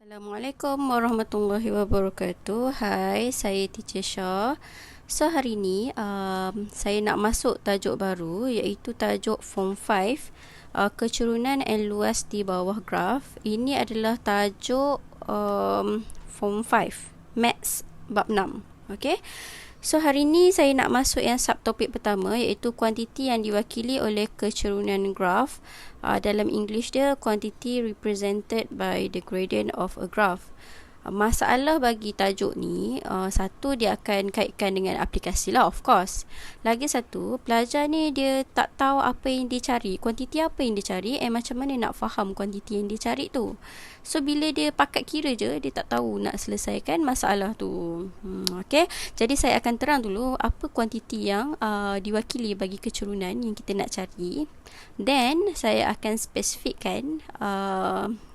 Assalamualaikum warahmatullahi wabarakatuh. Hai, saya Teacher Shah. So hari ni saya nak masuk tajuk baru, iaitu tajuk Form 5, kecurunan and luas di bawah graf. Ini adalah tajuk Form 5 Maths bab 6. Okay. So hari ni saya nak masuk yang subtopik pertama, iaitu kuantiti yang diwakili oleh kecurunan graf. Dalam English dia, quantity represented by the gradient of a graph. Masalah bagi tajuk ni, satu, dia akan kaitkan dengan aplikasi lah, of course. Lagi satu, pelajar ni dia tak tahu apa yang dia cari, kuantiti apa yang dia cari, macam mana nak faham kuantiti yang dia cari tu. So bila dia pakat kira je, dia tak tahu nak selesaikan masalah tu. Okay, jadi saya akan terang dulu apa kuantiti yang diwakili bagi kecurunan yang kita nak cari. Then saya akan spesifikkan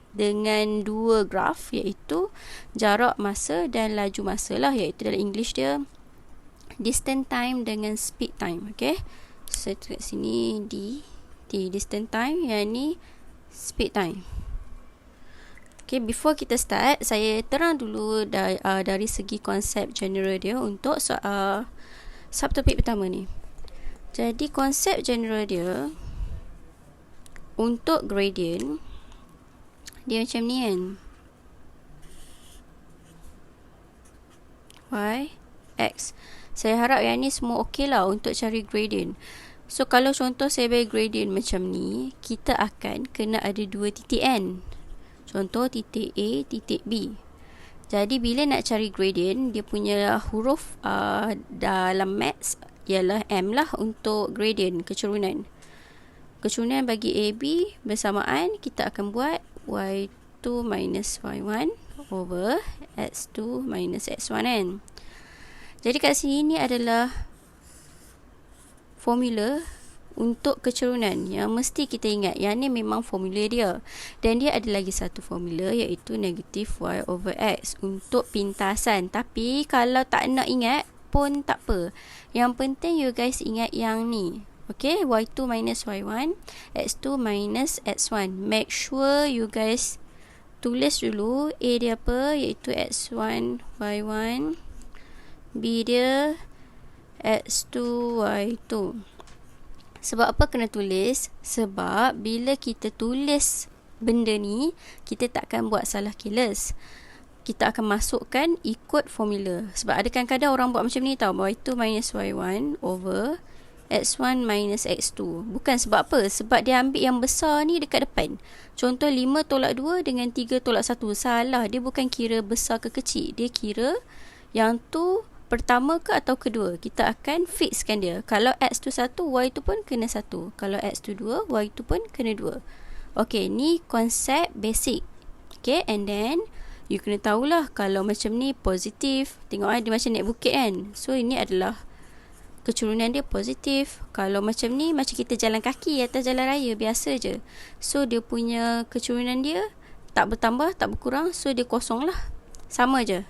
dengan dua graf, iaitu jarak masa dan laju masa lah, iaitu dalam English dia distance time dengan speed time. Okay, so kat sini distance time, yang ni speed time. Okay, before kita start, saya terang dulu dari segi konsep general dia untuk subtopik pertama ni. Jadi konsep general dia untuk gradient dia macam ni kan, y, x. Saya harap yang ni semua okey lah untuk cari gradient. So kalau contoh saya bagi gradient macam ni, kita akan kena ada dua titik n. Contoh titik A, titik B. Jadi bila nak cari gradient, dia punya huruf dalam maths ialah m lah untuk gradient, kecurunan. Kecurunan bagi AB bersamaan, kita akan buat y2 minus y1 over x2 minus x1 kan. Jadi kat sini ni adalah formula untuk kecurunan yang mesti kita ingat. Yang ni memang formula dia. Dan dia ada lagi satu formula, iaitu negatif y over x untuk pintasan. Tapi kalau tak nak ingat pun tak apa. Yang penting you guys ingat yang ni. Okay, y2 minus y1, x2 minus x1. Make sure you guys tulis dulu A dia apa, iaitu x1, y1. B dia x2, y2. Sebab apa kena tulis? Sebab bila kita tulis benda ni, kita takkan buat salah kilas. Kita akan masukkan ikut formula. Sebab ada kadang-kadang orang buat macam ni tau, y2 minus y1 over x1 minus x2. Bukan sebab apa? Sebab dia ambil yang besar ni dekat depan. Contoh 5 tolak 2 dengan 3 tolak 1. Salah. Dia bukan kira besar ke kecil. Dia kira yang tu pertama ke atau kedua. Kita akan fixkan dia. Kalau x tu 1, y tu pun kena 1. Kalau x tu 2, y tu pun kena 2. Okay, ni konsep basic. Okay, and then you kena tahulah kalau macam ni positif. Tengok dia macam naik bukit kan. So ini adalah kecurunan dia positif. Kalau macam ni, macam kita jalan kaki atas jalan raya biasa je. So dia punya kecurunan dia tak bertambah, tak berkurang. So dia kosong lah. Sama je.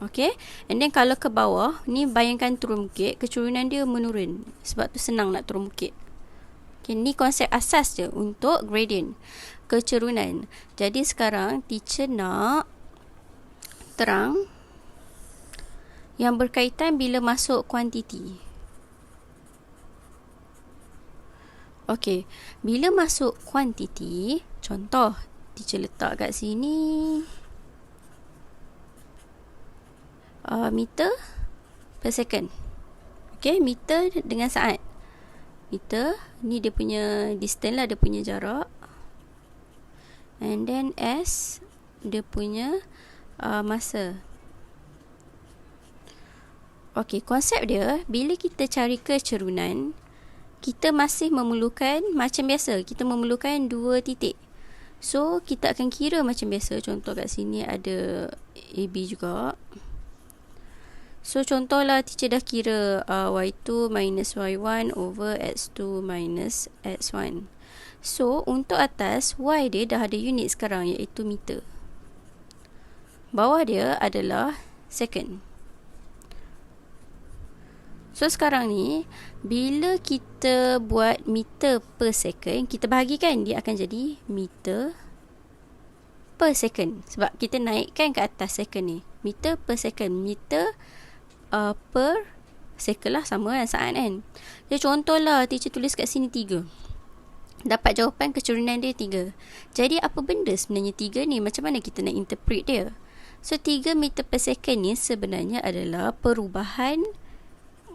Okay. And then kalau ke bawah, ni bayangkan turun bukit, kecurunan dia menurun. Sebab tu senang nak turun bukit. Okay, ni konsep asas je untuk gradient, kecurunan. Jadi sekarang teacher nak terang yang berkaitan bila masuk kuantiti. Okey, bila masuk kuantiti, contoh teacher letak kat sini meter per second. Okey, meter dengan saat. Meter ni dia punya distance lah, dia punya jarak. And then S dia punya masa. Okey, konsep dia, bila kita cari kecurunan, kita masih memerlukan, macam biasa, kita memerlukan dua titik. So, kita akan kira macam biasa. Contoh kat sini ada AB juga. So, contohlah teacher dah kira y2 minus y1 over x2 minus x1. So, untuk atas, y dia dah ada unit sekarang, iaitu meter. Bawah dia adalah second. So sekarang ni, bila kita buat meter per second, kita bahagikan, dia akan jadi meter per second. Sebab kita naikkan ke atas second ni. Meter per second. Meter per second lah, sama dengan saat kan. Jadi contohlah teacher tulis kat sini 3. Dapat jawapan kecurunan dia 3. Jadi apa benda sebenarnya 3 ni? Macam mana kita nak interpret dia? So 3 meter per second ni sebenarnya adalah perubahan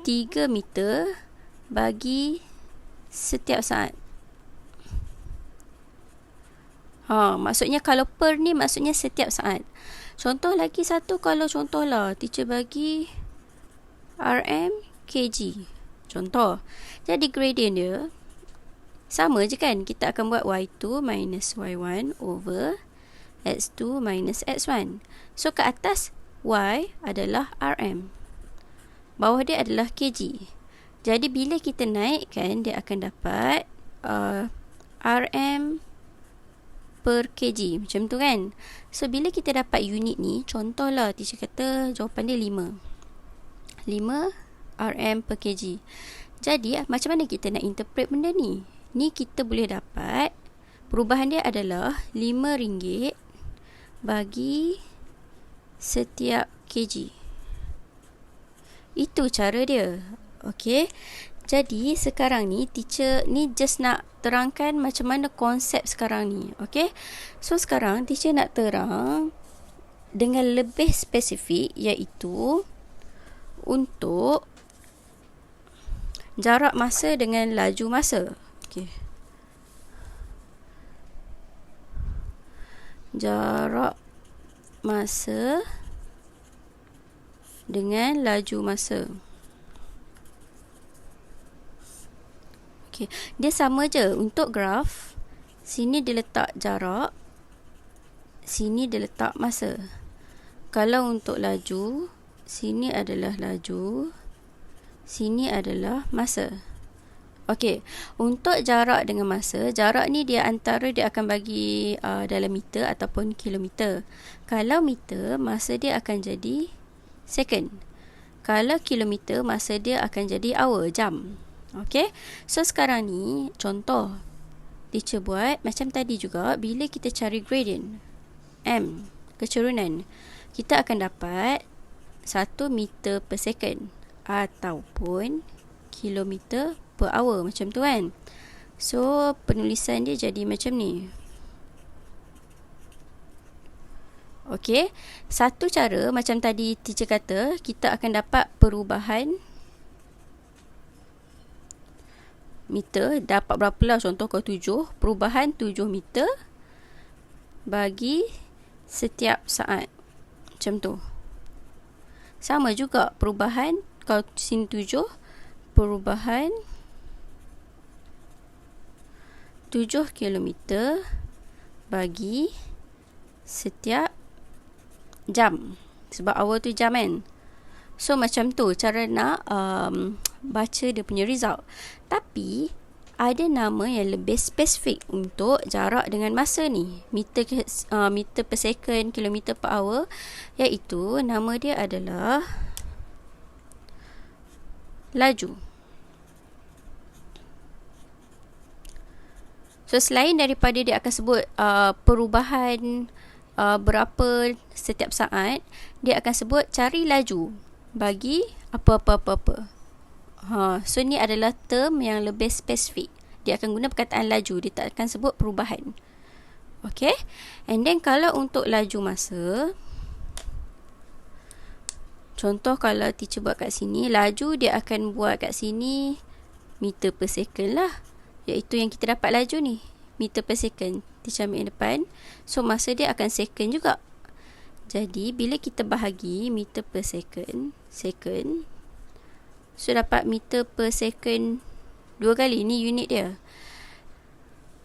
3 meter bagi setiap saat. Maksudnya kalau per ni maksudnya setiap saat. Contoh lagi satu, kalau contohlah teacher bagi RM kg. Contoh. Jadi gradient dia sama je kan? Kita akan buat y2 minus y1 over x2 minus x1. So ke atas y adalah RM. Bawah dia adalah kg. Jadi bila kita naikkan, dia akan dapat RM per kg. Macam tu kan? So bila kita dapat unit ni, contohlah teacher kata jawapan dia 5 RM per kg. Jadi macam mana kita nak interpret benda ni? Ni kita boleh dapat perubahan dia adalah RM5 bagi setiap kg. Itu cara dia. Okey. Jadi sekarang ni teacher ni just nak terangkan macam mana konsep sekarang ni. Okey. So sekarang teacher nak terang dengan lebih spesifik, iaitu untuk jarak masa dengan laju masa. Okey. Jarak masa dengan laju masa. Okey, dia sama je untuk graf. Sini dia letak jarak, sini dia letak masa. Kalau untuk laju, sini adalah laju, sini adalah masa. Okey, untuk jarak dengan masa, jarak ni dia antara dia akan bagi dalam meter ataupun kilometer. Kalau meter, masa dia akan jadi second. Kalau kilometer, masa dia akan jadi hour, jam. Okey, so sekarang ni contoh teacher buat macam tadi juga. Bila kita cari gradient M, kecurunan, kita akan dapat 1 meter per second ataupun kilometer per hour, macam tu kan. So penulisan dia jadi macam ni. Okey, satu cara macam tadi teacher kata, kita akan dapat perubahan meter. Dapat berapa lah, contoh kalau 7, perubahan 7 meter bagi setiap saat. Macam tu. Sama juga perubahan, kalau sini 7, perubahan 7 kilometer bagi setiap jam. Sebab hour tu jam kan. So macam tu cara nak baca dia punya result. Tapi ada nama yang lebih spesifik untuk jarak dengan masa ni. Meter per second, kilometer per hour. Iaitu nama dia adalah laju. So selain daripada dia akan sebut perubahan berapa setiap saat, dia akan sebut cari laju bagi apa-apa-apa. So ni adalah term yang lebih spesifik. Dia akan guna perkataan laju, dia tak akan sebut perubahan. Okay. And then kalau untuk laju masa, contoh kalau teacher buat kat sini, laju dia akan buat kat sini meter per second lah. Iaitu yang kita dapat laju ni, meter per second. Teacher ambil yang depan. So masa dia akan second juga. Jadi bila kita bahagi meter per second, so dapat meter per second 2 kali. Ni unit dia.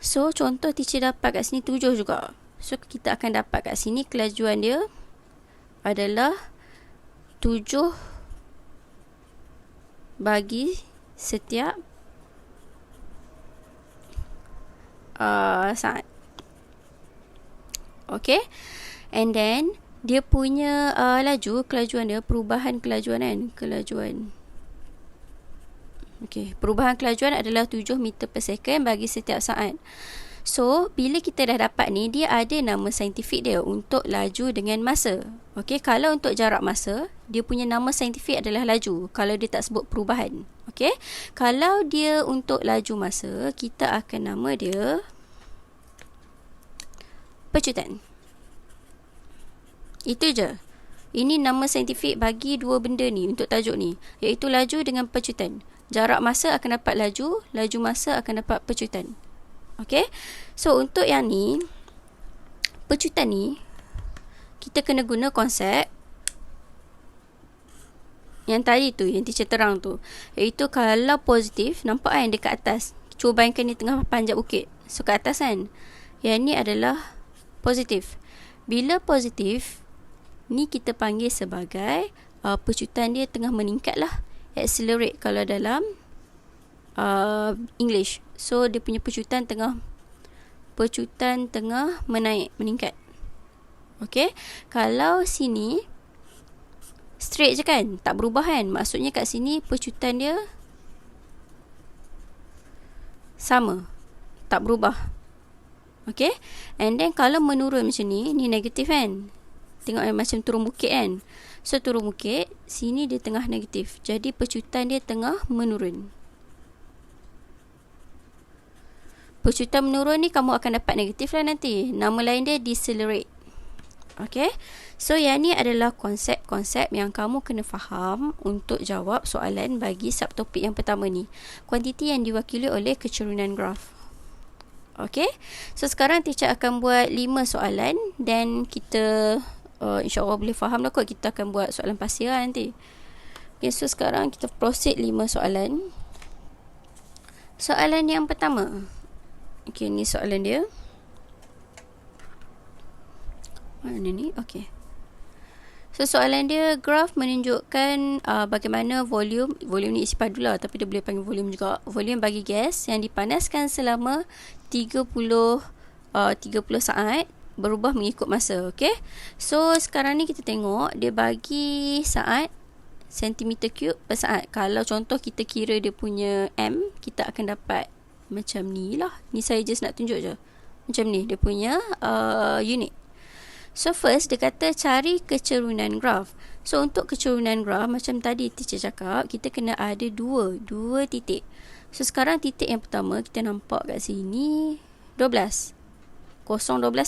So contoh teacher dapat kat sini 7 juga. So kita akan dapat kat sini kelajuan dia adalah 7 bagi setiap saat. Okay. And then dia punya kelajuan dia, perubahan kelajuan kan, Okay, perubahan kelajuan adalah 7 meter per second bagi setiap saat. So, bila kita dah dapat ni, dia ada nama saintifik dia untuk laju dengan masa. Okey, kalau untuk jarak masa, dia punya nama saintifik adalah laju. Kalau dia tak sebut perubahan. Okey, kalau dia untuk laju masa, kita akan nama dia pecutan. Itu je. Ini nama saintifik bagi dua benda ni untuk tajuk ni, iaitu laju dengan pecutan. Jarak masa akan dapat laju, laju masa akan dapat pecutan. Okey. So untuk yang ni, pecutan ni, kita kena guna konsep yang tadi tu, yang teacher terang tu, iaitu kalau positif, nampak kan dekat atas, cuba bayangkan di tengah panjat bukit. So kat atas kan, yang ni adalah positif. Bila positif, ni kita panggil sebagai pecutan dia tengah meningkat lah, accelerate kalau dalam English. So dia punya pecutan tengah menaik, meningkat. Okey, kalau sini straight je kan, tak berubah kan, maksudnya kat sini pecutan dia sama, tak berubah. Okey, and then kalau menurun macam ni negatif kan. Tengok macam turun bukit kan. So turun bukit, sini dia tengah negatif. Jadi pecutan dia tengah menurun. Pecutan menurun ni kamu akan dapat negatif lah nanti. Nama lain dia decelerate. Okay. So yang ni adalah konsep-konsep yang kamu kena faham untuk jawab soalan bagi subtopik yang pertama ni. Kuantiti yang diwakili oleh kecurunan graf. Okay. So sekarang teacher akan buat 5 soalan. Dan kita InsyaAllah boleh faham lah kot. Kita akan buat soalan pasir lah nanti. Okay, so sekarang kita proceed 5 soalan. Soalan yang pertama. Okay, ni soalan dia. Mana ni? Okay. So soalan dia, graf menunjukkan bagaimana volume ni isi padu lah, tapi dia boleh panggil volume juga. Volume bagi gas yang dipanaskan selama 30 saat berubah mengikut masa. Okay. So sekarang ni kita tengok dia bagi saat centimeter cube per saat. Kalau contoh kita kira dia punya M, kita akan dapat macam ni lah. Ni saya just nak tunjuk je. Macam ni dia punya unit. So first dia kata cari kecerunan graf. So untuk kecerunan graf, macam tadi teacher cakap, kita kena ada dua titik. So sekarang titik yang pertama kita nampak kat sini 12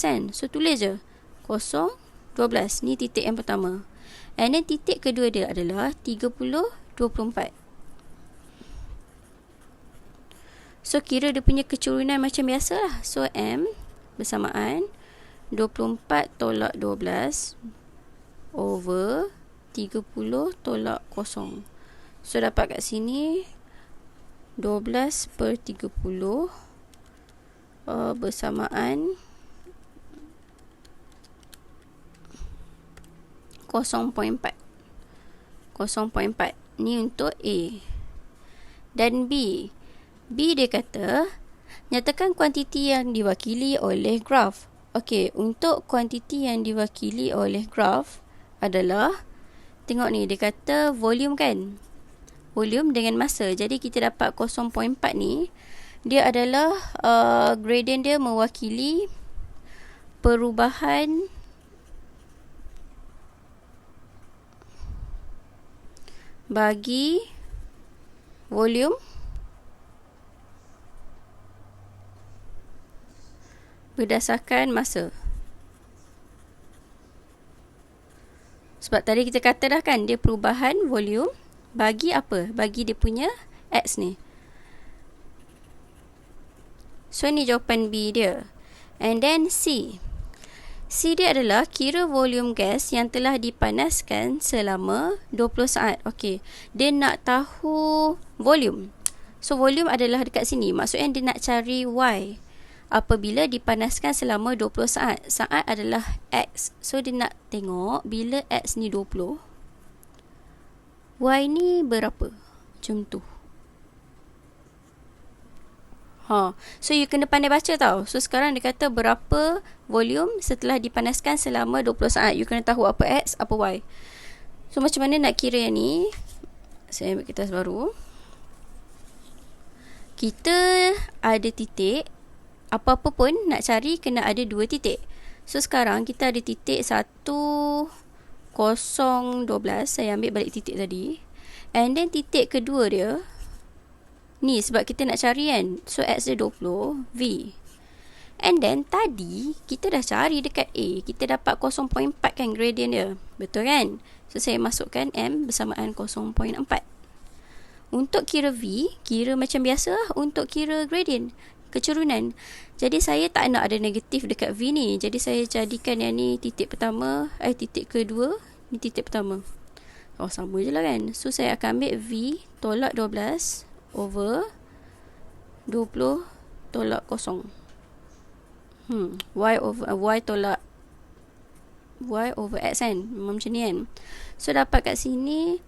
kan. So tulis je 0, 12. Ni titik yang pertama. And then titik kedua dia adalah 30, 24. So kira dia punya kecerunan macam biasa lah. So M bersamaan 24 tolak 12 over 30 tolak 0. So dapat kat sini 12 per 30 bersamaan 0.4. Ni untuk A. Dan B dia kata nyatakan kuantiti yang diwakili oleh graf. Okey, untuk kuantiti yang diwakili oleh graf adalah, tengok ni, dia kata volume kan, volume dengan masa. Jadi kita dapat 0.4 ni, dia adalah gradient dia mewakili perubahan bagi volume berdasarkan masa. Sebab tadi kita kata dah kan, dia perubahan volume bagi apa? Bagi dia punya X ni. So ni jawapan B dia. And then C dia adalah kira volume gas yang telah dipanaskan selama 20 saat. Okey, dia nak tahu volume. So volume adalah dekat sini. Maksudnya dia nak cari Y apabila dipanaskan selama 20 saat. Saat adalah X. So dia nak tengok bila X ni 20, Y ni berapa. Macam tu. So you kena pandai baca tau. So sekarang dia kata berapa volume setelah dipanaskan selama 20 saat. You kena tahu apa X, apa Y. So macam mana nak kira yang ni? Saya ambil kertas baru. Kita ada titik apa-apa pun nak cari kena ada 2 titik. So sekarang kita ada titik 1, 0, 12. Saya ambil balik titik tadi. And then titik kedua dia ni sebab kita nak cari kan. So X dia 20, V. And then tadi kita dah cari dekat A, kita dapat 0.4 kan gradient dia. Betul kan? So saya masukkan M bersamaan 0.4. Untuk kira V, kira macam biasa lah untuk kira gradient, kecurunan. Jadi saya tak nak ada negatif dekat V ni. Jadi saya jadikan yang ni titik pertama, titik kedua, ni titik pertama. Oh, sama je lah kan. So saya akan ambil V tolak 12 over 20 tolak 0. Y tolak Y over X kan. Macam ni kan. So dapat kat sini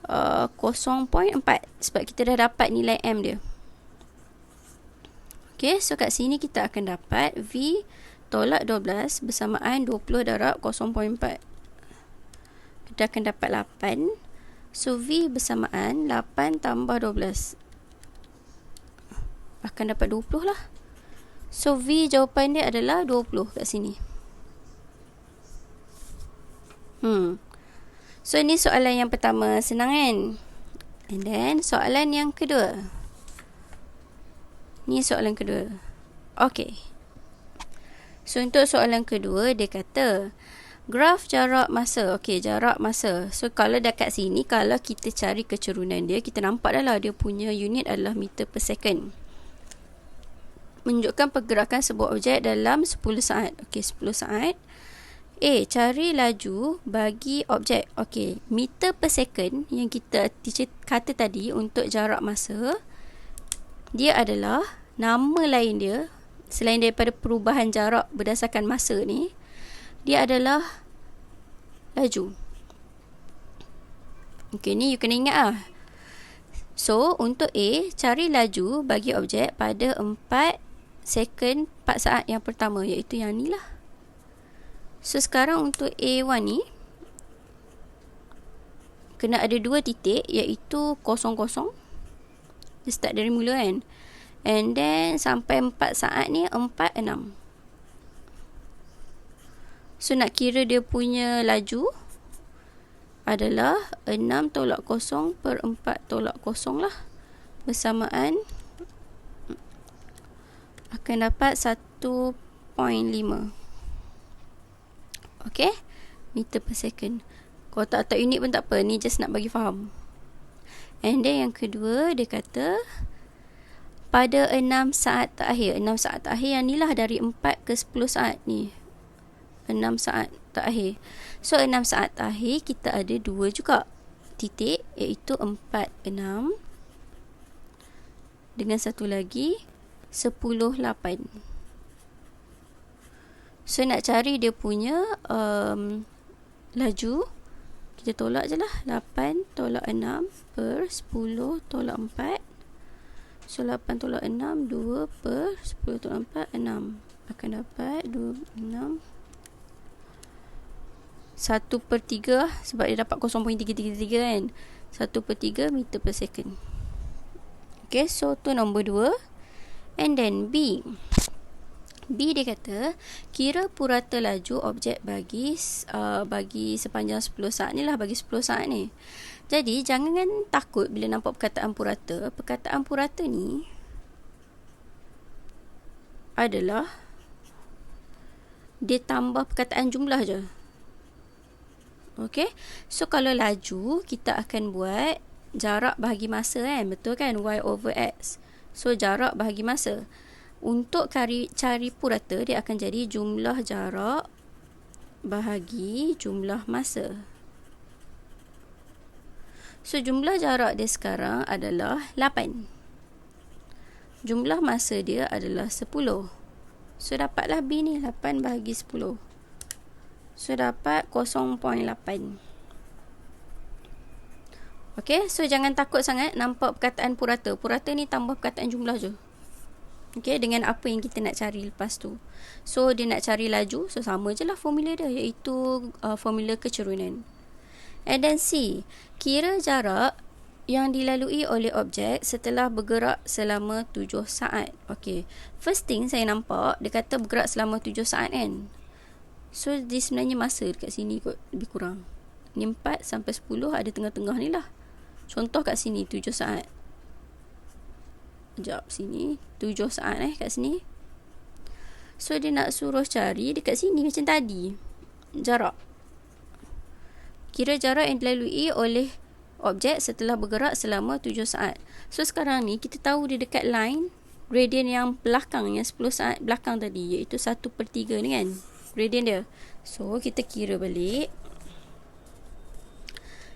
0.4 sebab kita dah dapat nilai M dia. Okay, so kat sini kita akan dapat V tolak 12 bersamaan 20 darab 0.4. Kita akan dapat 8. So V bersamaan 8 tambah 12. Akan dapat 20 lah. So V jawapan dia adalah 20 kat sini. So ni soalan yang pertama, senang kan? And then soalan yang kedua. Ni soalan kedua. Okay. So untuk soalan kedua dia kata graf jarak masa. Okay, jarak masa. So kalau dekat sini, kalau kita cari kecurunan dia, kita nampak dah lah dia punya unit adalah meter per second. Menunjukkan pergerakan sebuah objek dalam 10 saat. Okay, 10 saat. Cari laju bagi objek. Okay, meter per second yang kita teacher kata tadi untuk jarak masa, dia adalah nama lain dia, selain daripada perubahan jarak berdasarkan masa ni, dia adalah laju. Okay, ni you kena ingat lah. So, untuk A, cari laju bagi objek pada 4 saat yang pertama, iaitu yang ni lah. So, sekarang untuk A1 ni, kena ada 2 titik, iaitu 0, dia start dari mula kan. And then, sampai 4 saat ni, 4, 6. So, nak kira dia punya laju adalah 6 tolak 0 per 4 tolak 0 lah. Bersamaan akan dapat 1.5. Okay, meter per second. Kalau tak unit pun tak apa, ni just nak bagi faham. And then yang kedua, dia kata pada 6 saat terakhir. 6 saat terakhir yang ni lah, dari 4 ke 10 saat ni. 6 saat terakhir. So 6 saat terakhir kita ada 2 juga titik, iaitu 4, 6 dengan satu lagi 10, 8. So nak cari dia punya laju, kita tolak je lah. 8 tolak 6 per 10 tolak 4. So 8 tolak 6, 2 per 10 tolak 4, 6. Akan dapat 6 1/3 lah, sebab dia dapat 0.333 kan. 1/3 meter per second. Okay, so tu nombor 2. And then B dia kata kira purata laju objek bagi sepanjang 10 saat ni lah, bagi 10 saat ni. Jadi jangan takut bila nampak perkataan purata. Perkataan purata ni adalah dia tambah perkataan jumlah je. Okay, so kalau laju kita akan buat jarak bahagi masa kan, betul kan, Y over X. So jarak bahagi masa. Untuk cari purata, dia akan jadi jumlah jarak bahagi jumlah masa. So jumlah jarak dia sekarang adalah 8. Jumlah masa dia adalah 10. So dapatlah B ni, 8 bahagi 10. So dapat 0.8. Okay, so jangan takut sangat nampak perkataan purata. Purata ni tambah perkataan jumlah je. Okay, dengan apa yang kita nak cari lepas tu. So dia nak cari laju, so sama je lah formula dia, iaitu formula kecurunan. And then C, kira jarak yang dilalui oleh objek setelah bergerak selama 7 saat. Okey. First thing saya nampak dia kata bergerak selama 7 saat kan. So dia sebenarnya masa dekat sini kot lebih kurang. Ni 4 sampai 10 ada tengah-tengah ni lah. Contoh kat sini 7 saat. Sekejap sini 7 saat kat sini. So dia nak suruh cari dekat sini macam tadi. Jarak. Kira jarak yang dilalui oleh objek setelah bergerak selama 7 saat. So sekarang ni kita tahu dia dekat line gradient yang belakang, yang 10 saat belakang tadi, iaitu 1/3 ni kan gradient dia. So kita kira balik.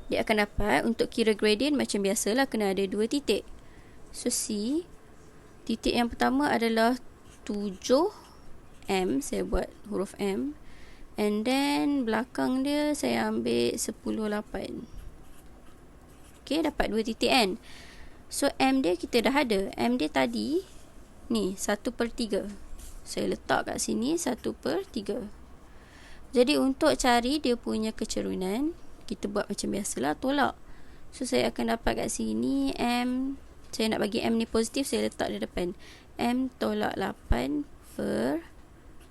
Dia akan dapat untuk kira gradient macam biasalah kena ada 2 titik. So C, titik yang pertama adalah 7 M, saya buat huruf M, and then belakang dia saya ambil 10/8. Okay, dapat 2 titik kan. So M dia kita dah ada. M dia tadi ni 1/3. Saya letak kat sini 1/3. Jadi untuk cari dia punya kecerunan, kita buat macam biasalah, tolak. So saya akan dapat kat sini M, saya nak bagi M ni positif, saya letak di depan. M tolak 8 per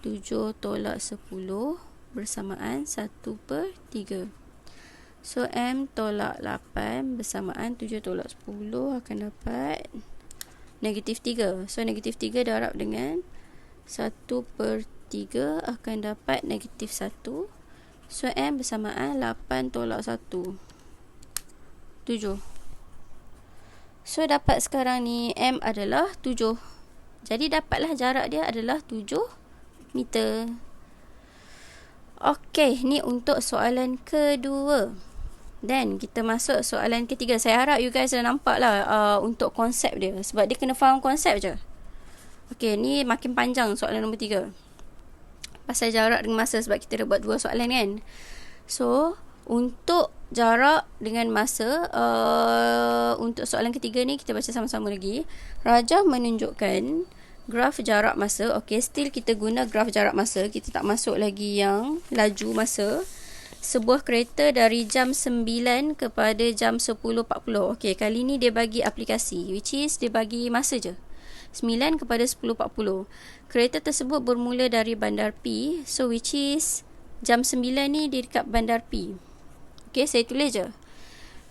7 tolak 10 bersamaan 1/3. So M tolak 8 bersamaan 7 tolak 10 akan dapat -3. So -3 darab dengan 1/3 akan dapat -1. So M bersamaan 8 tolak 1, 7. So dapat sekarang ni M adalah 7. Jadi dapatlah jarak dia adalah 7 meter. Okey, ni untuk soalan kedua. Dan kita masuk soalan ketiga. Saya harap you guys dah nampak lah untuk konsep dia. Sebab dia kena faham konsep je. Okey, ni makin panjang soalan nombor 3. Pasal jarak dengan masa, sebab kita dah buat 2 soalan kan. So, untuk jarak dengan masa, untuk soalan ketiga ni kita baca sama-sama lagi. Rajah menunjukkan graf jarak masa. Okey, still kita guna graf jarak masa. Kita tak masuk lagi yang laju masa. Sebuah kereta dari jam 9 kepada jam 10.40. Okey, kali ni dia bagi aplikasi, which is dia bagi masa je. 9 kepada 10.40. Kereta tersebut bermula dari bandar P. So which is jam 9 ni dia dekat bandar P. Okey, saya tulis je.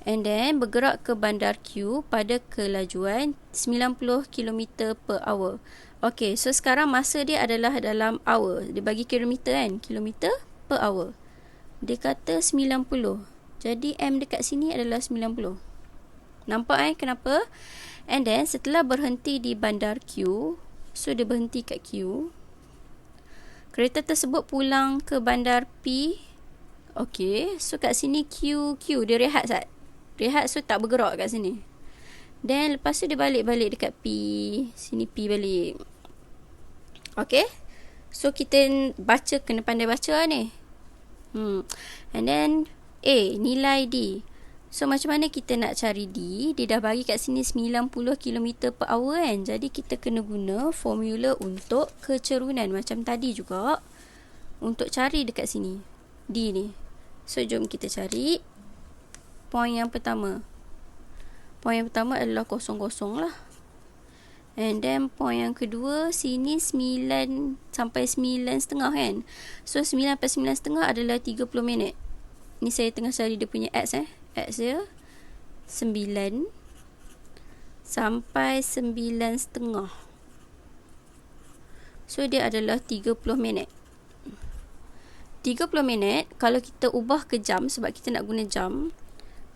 And then bergerak ke bandar Q pada kelajuan 90 km per hour. Okey, so sekarang masa dia adalah dalam hour. Dia bagi kilometer kan, kilometer per hour. Dia kata 90. Jadi M dekat sini adalah 90. Nampak kenapa? And then setelah berhenti di bandar Q, so dia berhenti kat Q. Kereta tersebut pulang ke bandar P. Okey, so kat sini Q dia rehat sat. Rehat, so tak bergerak kat sini. Then lepas tu dia balik dekat P. Sini P balik. Okey. So kita baca, kena pandai baca lah ni. And then A, nilai D. So macam mana kita nak cari D? Dia dah bagi kat sini 90 km per hour kan. Jadi kita kena guna formula untuk kecerunan macam tadi juga, untuk cari dekat sini D ni. So jom kita cari point yang pertama. Point yang pertama adalah 00 lah. And then point yang kedua, sini 9 sampai 9.30 kan. So 9 sampai 9.30 adalah 30 minit. Ni saya tengah cari dia punya X X dia 9 sampai 9.30. So dia adalah 30 minit. 30 minit kalau kita ubah ke jam, sebab kita nak guna jam,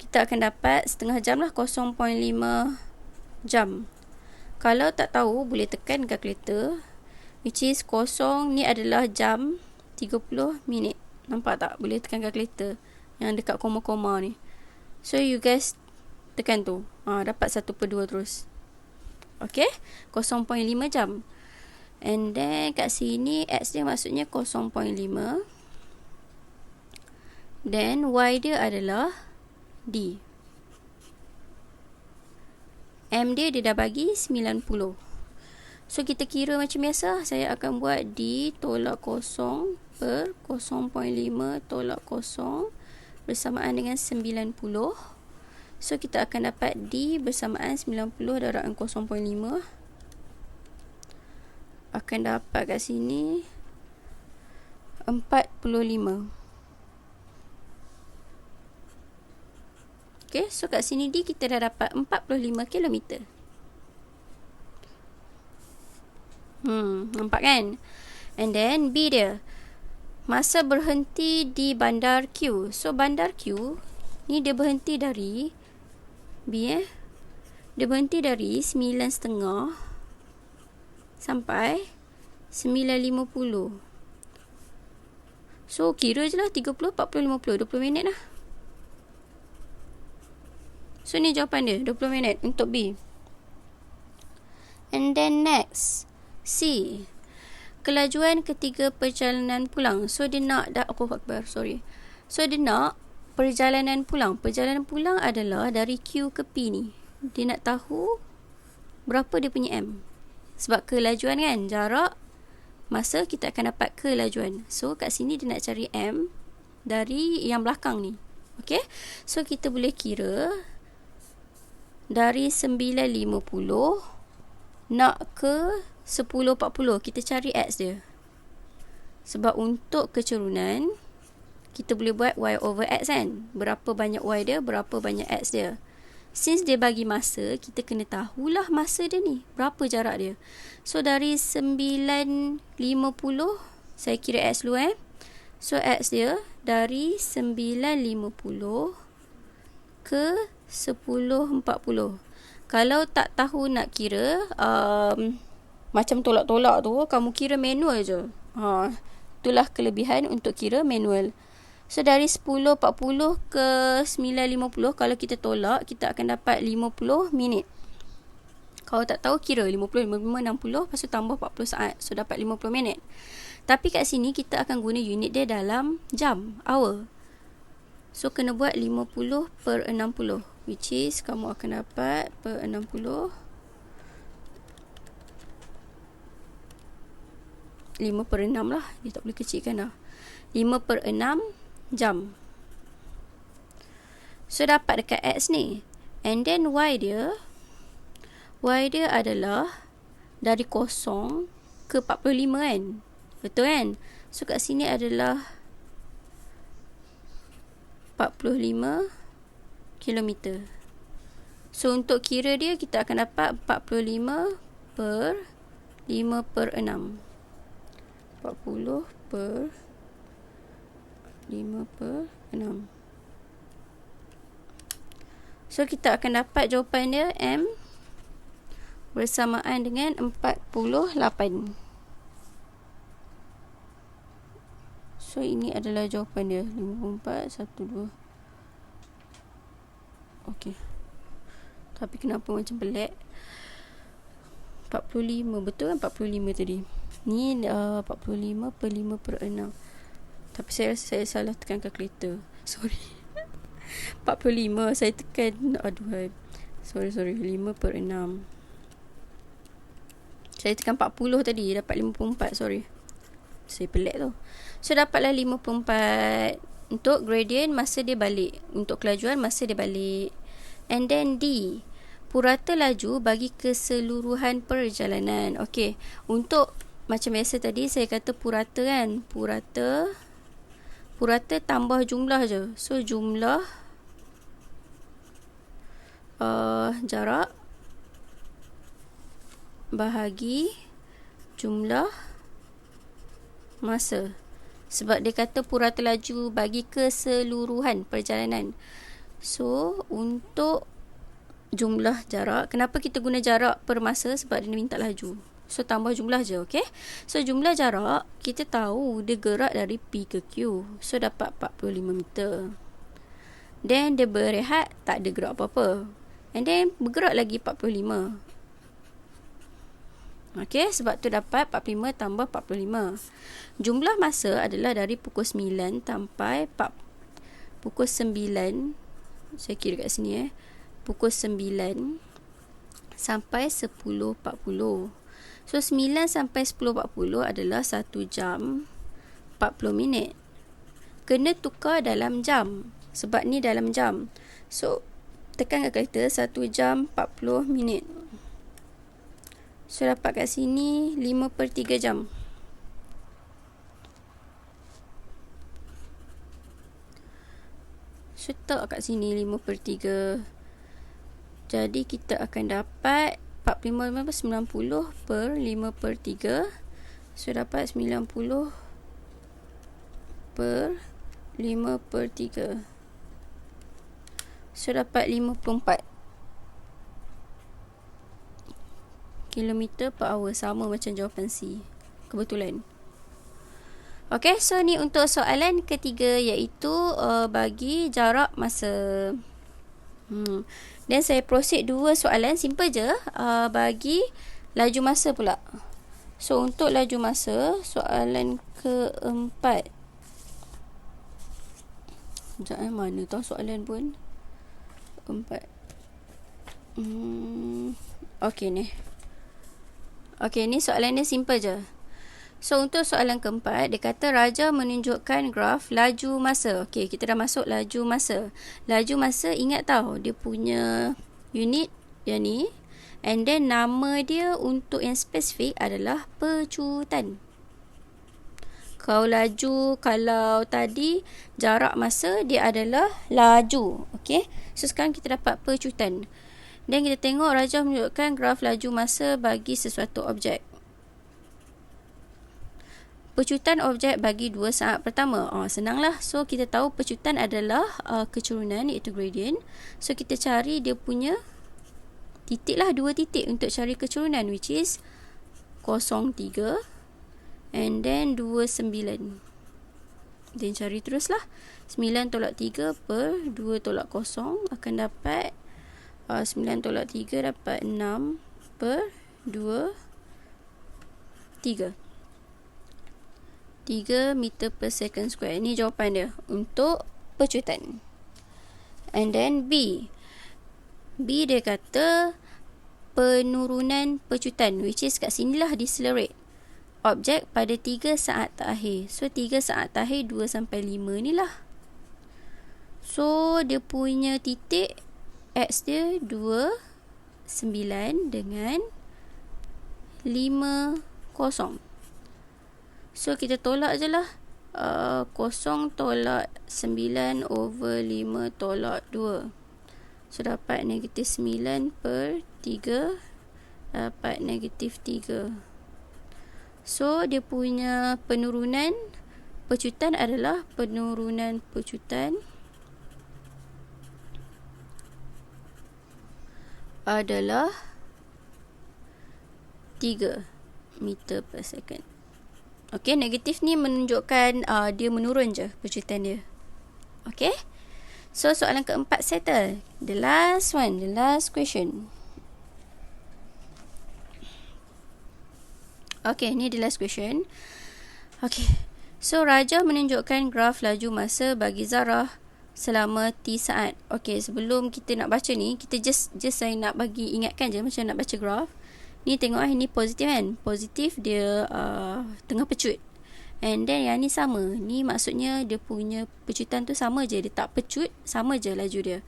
kita akan dapat setengah jam lah, 0.5 jam. Kalau tak tahu, boleh tekan kalkulator, which is kosong ni adalah jam 30 minit. Nampak tak? Boleh tekan kalkulator yang dekat koma-koma ni. So you guys tekan tu, dapat 1/2 terus. Okay, 0.5 jam. And then kat sini X dia maksudnya 0.5. Then Y dia adalah D. M dia dah bagi 90. So kita kira macam biasa. Saya akan buat D tolak 0 per 0.5 tolak 0 bersamaan dengan 90. So kita akan dapat D bersamaan 90 darabkan 0.5. Akan dapat kat sini 45. Okay, so kat sini D kita dah dapat 45 km. Nampak kan? And then B dia, masa berhenti di bandar Q. So bandar Q ni dia berhenti dari B dia berhenti dari 9.30 sampai 9.50. So kira je lah 30, 40, 50, 20 minit lah. So ni jawapan dia, 20 minit untuk B. And then next, C, kelajuan ketiga perjalanan pulang. So dia nak So dia nak perjalanan pulang. Perjalanan pulang adalah dari Q ke P ni. Dia nak tahu berapa dia punya M. Sebab kelajuan kan, jarak, masa, kita akan dapat kelajuan. So kat sini dia nak cari M dari yang belakang ni. Okay, so kita boleh kira dari 9.50 nak ke 10.40. Kita cari X dia. Sebab untuk kecerunan, kita boleh buat Y over X kan. Berapa banyak Y dia, berapa banyak X dia. Since dia bagi masa, kita kena tahulah masa dia ni, berapa jarak dia. So dari 9.50, saya kira X dulu So X dia dari 9.50 ke 10.40. Kalau tak tahu nak kira, macam tolak-tolak tu, kamu kira manual je. Itulah kelebihan untuk kira manual. So dari 10.40 ke 9.50, kalau kita tolak, kita akan dapat 50 minit. Kalau tak tahu, kira 50, 55, 60, lepas tu tambah 40 saat. So dapat 50 minit. Tapi kat sini kita akan guna unit dia dalam jam, hour. So kena buat 50 per 60, which is kamu akan dapat per 60 5 per 6 lah. Dia tak boleh kecilkan dah. 5 per 6 jam. So dapat dekat X ni. And then Y dia adalah dari 0 ke 45 kan. Betul kan? So kat sini adalah 45 km. So untuk kira dia, kita akan dapat 45 per 5 per 6. 40 per 5 per 6. So kita akan dapat jawapan dia M bersamaan dengan 48. So ini adalah jawapan dia, 54, 12. Okey. Tapi kenapa macam pelik? 45, betul kan 45 tadi? Ni 45 per 5 per 6. Tapi saya rasa saya salah tekan kalkulator. Sorry. 45 saya tekan, aduh. Sorry, 5 per 6. Saya tekan 40 tadi, dapat 54, sorry. Saya pelik tu. So dapatlah 54. Untuk gradient, masa dia balik. Untuk kelajuan, masa dia balik. And then D, purata laju bagi keseluruhan perjalanan. Okey, untuk macam biasa tadi saya kata purata kan. Purata tambah jumlah je. So jumlah jarak bahagi jumlah masa. Sebab dia kata purata laju bagi keseluruhan perjalanan. So untuk jumlah jarak, kenapa kita guna jarak per masa? Sebab dia minta laju. So tambah jumlah je, okay? So jumlah jarak, kita tahu dia gerak dari P ke Q. So dapat 45 meter. Then dia berehat, tak ada gerak apa-apa. And then bergerak lagi 45. Okay, sebab tu dapat 45 tambah 45. Jumlah masa adalah dari pukul 9 sampai pukul 9. Saya kira kat sini pukul 9 sampai 10.40. So 9 sampai 10.40 adalah 1 jam 40 minit. Kena tukar dalam jam, sebab ni dalam jam. So tekan kalkulator 1 jam 40 minit. So dapat kat sini 5/3 jam. So tak kat sini 5/3. Jadi kita akan dapat 45 per 5/3. So dapat 90 per 5/3. So dapat 54 km per hour. Sama macam jawapan C. Kebetulan. Okay, so ni untuk soalan ketiga, iaitu bagi jarak masa. Dan saya proceed dua soalan simple je, bagi laju masa pula. So untuk laju masa, soalan keempat. Sekejap, mana tahu soalan pun. Empat. Okay ni. Okay, ni soalan dia simple je. So untuk soalan keempat, dia kata Raja menunjukkan graf laju masa. Okay, kita dah masuk laju masa. Laju masa, ingat tahu dia punya unit yang ni. And then nama dia untuk yang spesifik adalah pecutan. Kalau tadi jarak masa dia adalah laju. Okay, so sekarang kita dapat pecutan. Dan kita tengok Raja menunjukkan graf laju masa bagi sesuatu objek. Pecutan objek bagi 2 saat pertama. Senanglah. So kita tahu pecutan adalah kecurunan, iaitu gradient. So kita cari dia punya titik lah, 2 titik untuk cari kecurunan, which is 0,3 and then 29. Dan cari teruslah. 9 tolak 3 per 2 tolak 0 akan dapat 9 tolak 3 dapat 6 per 2 3 meter per second square. Ini jawapan dia untuk pecutan. And then B dia kata penurunan pecutan, which is kat sinilah decelerate objek pada 3 saat terakhir. So 3 saat terakhir 2 sampai 5 ni lah. So dia punya titik X dia 2, 9 dengan 5, 0. So kita tolak je lah. 0 tolak 9 over 5 tolak 2. So dapat negatif 9 per 3 dapat negatif 3. So dia punya penurunan pecutan adalah penurunan pecutan adalah 3 meter per second. Okay, negatif ni menunjukkan dia menurun je pecutan dia. Okay, so soalan keempat settle. The last question. Okay, ni the last question. Okay, so Raja menunjukkan graf laju masa bagi Zarah selama T saat. Okay, sebelum kita nak baca ni, kita just saya nak bagi ingatkan je macam nak baca graf. Ni tengok ni positif kan. Positif dia tengah pecut. And then yang ni sama. Ni maksudnya dia punya pecutan tu sama je. Dia tak pecut, sama je laju dia.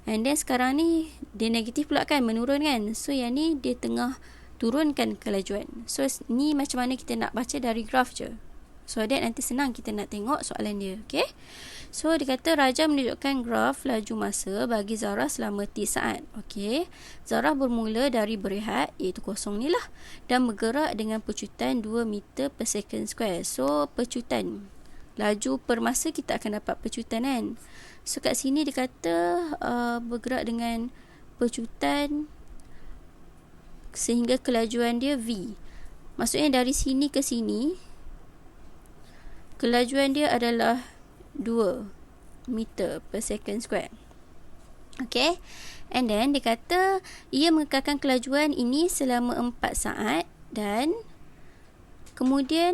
And then sekarang ni dia negatif pula kan, menurun kan. So yang ni dia tengah turunkan kelajuan. So ni macam mana kita nak baca dari graf je. So that nanti senang kita nak tengok soalan dia. Okay, so dia kata Raja menunjukkan graf laju masa bagi Zarah selama T saat. Okay, Zarah bermula dari berehat, iaitu kosong ni lah, dan bergerak dengan pecutan 2 meter per second square. So pecutan laju per masa kita akan dapat pecutan kan. So kat sini dia kata bergerak dengan pecutan sehingga kelajuan dia V. Maksudnya dari sini ke sini kelajuan dia adalah 2 meter per second square. Okay, and then dia kata ia mengekalkan kelajuan ini selama 4 saat dan kemudian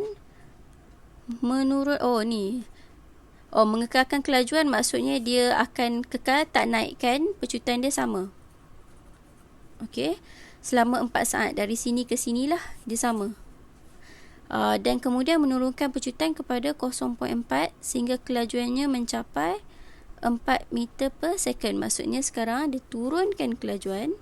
menurun. Mengekalkan kelajuan maksudnya dia akan kekal tak naikkan pecutan dia sama. Okay, selama 4 saat dari sini ke sinilah dia sama. Dan kemudian menurunkan pecutan kepada 0.4 sehingga kelajuannya mencapai 4 meter per second. Maksudnya sekarang dia turunkan kelajuan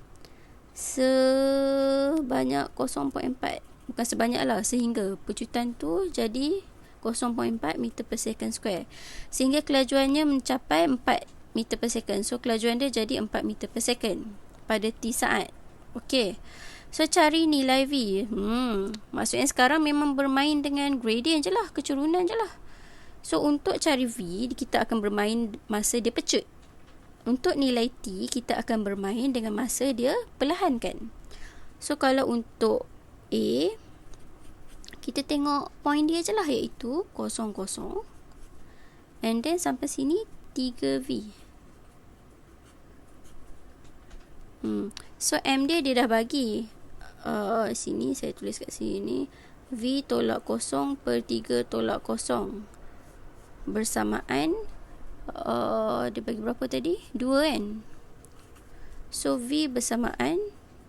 sebanyak 0.4, bukan sebanyak lah, sehingga pecutan tu jadi 0.4 meter per second square, sehingga kelajuannya mencapai 4 meter per second. So kelajuan dia jadi 4 meter per second pada T saat. Okey, so cari nilai V. Maksudnya sekarang memang bermain dengan gradient je lah, kecurunan je lah. So untuk cari V, kita akan bermain masa dia pecut. Untuk nilai T, kita akan bermain dengan masa dia perlahankan. So kalau untuk A, kita tengok point dia je lah, iaitu 0, 0. And then sampai sini 3V. So M dia dah bagi. Sini saya tulis kat sini. V tolak 0 per 3 tolak 0. Bersamaan dia bagi berapa tadi? 2 kan? So V bersamaan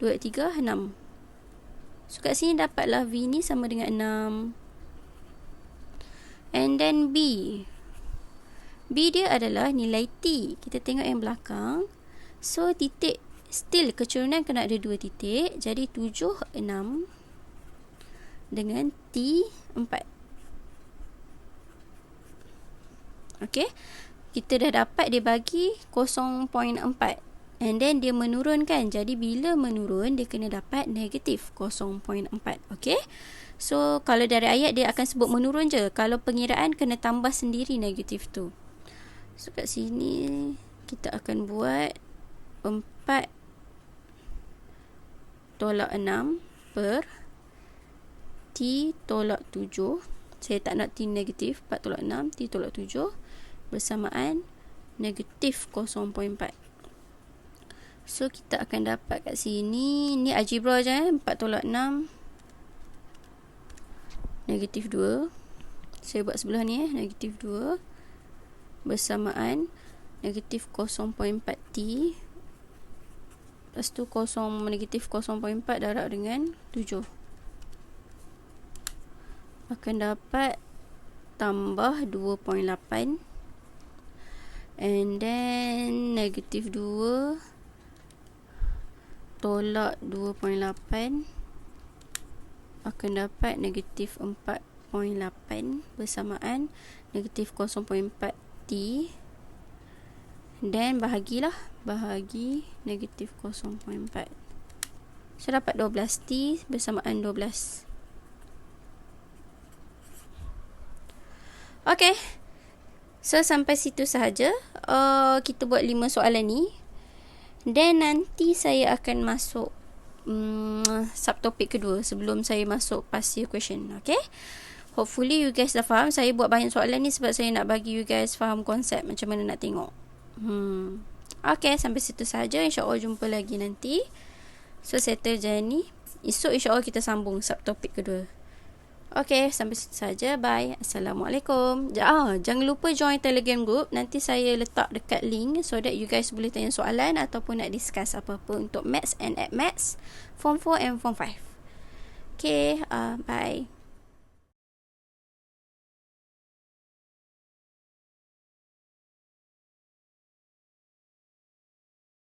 2, 3, 6. So kat sini dapatlah V ni sama dengan 6. And then B dia adalah nilai T. Kita tengok yang belakang. So titik, still kecurunan kena ada 2 titik. Jadi 7, 6 dengan T 4. Okay, kita dah dapat dia bagi 0.4, and then dia menurunkan. Jadi bila menurun, dia kena dapat negatif 0.4. Okay, so kalau dari ayat dia akan sebut menurun je. Kalau pengiraan kena tambah sendiri negatif tu. So kat sini kita akan buat 4 tolak 6 per T tolak 7. Saya tak nak T negatif. 4 tolak 6 T tolak 7 bersamaan negatif 0.4. So kita akan dapat kat sini, ni algebra je 4 tolak 6 negatif 2. Saya buat sebelah ni negatif 2 bersamaan negatif 0.4T. Lepas tu negatif 0.4 darab dengan 7. Akan dapat tambah 2.8. And then negatif 2 tolak 2.8 akan dapat negatif 4.8 bersamaan negatif 0.4T. Dan bahagi negatif 0.4. So dapat 12T bersamaan 12. Okay, so sampai situ sahaja kita buat 5 soalan ni. Dan nanti saya akan masuk subtopik kedua sebelum saya masuk past year question. Okay, hopefully you guys dah faham. Saya buat banyak soalan ni sebab saya nak bagi you guys faham konsep macam mana nak tengok. Okay, sampai situ sahaja. InsyaAllah jumpa lagi nanti. So settle je ni. Esok insyaAllah kita sambung subtopik kedua. Okay, sampai situ saja. Bye. Assalamualaikum. Jangan lupa join Telegram group. Nanti saya letak dekat link so that you guys boleh tanya soalan ataupun nak discuss apa-apa untuk Maths and Maths Form 4 and Form 5. Okay, bye.